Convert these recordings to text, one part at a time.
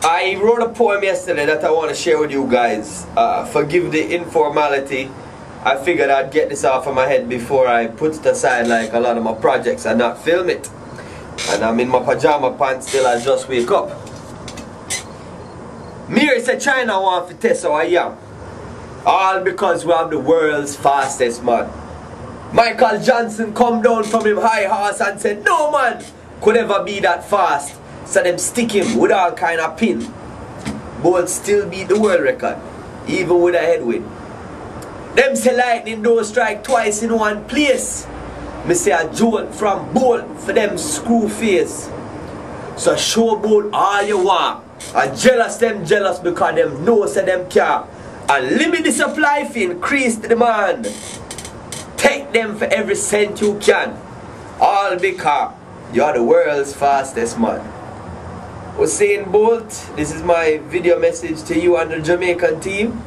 I wrote a poem yesterday that I want to share with you guys. Forgive the informality. I figured I'd get this off of my head before I put it aside like a lot of my projects and not film it. And I'm in my pajama pants till I just wake up. Mary said China want to test how I am. All because we have the world's fastest man. Michael Johnson come down from him high horse and said, no man could ever be that fast. So them stick him with all kind of pin. Bolt still beat the world record, even with a headwind. Them say lightning don't strike twice in one place. Me say a jolt from Bolt for them screw face. So show Bolt all you want. And jealous them jealous because them know say them care. And limit the supply to increase the demand. Take them for every cent you can. All because you are the world's fastest man. Usain Bolt, this is my video message to you and the Jamaican team.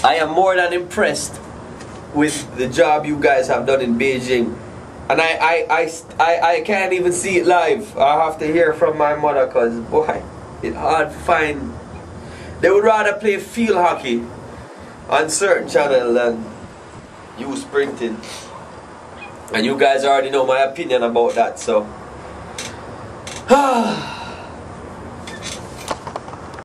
I am more than impressed with the job you guys have done in Beijing. And I can't even see it live. I have to hear from my mother because, boy, it's hard to find. They would rather play field hockey on certain channel than you sprinting. And you guys already know my opinion about that, so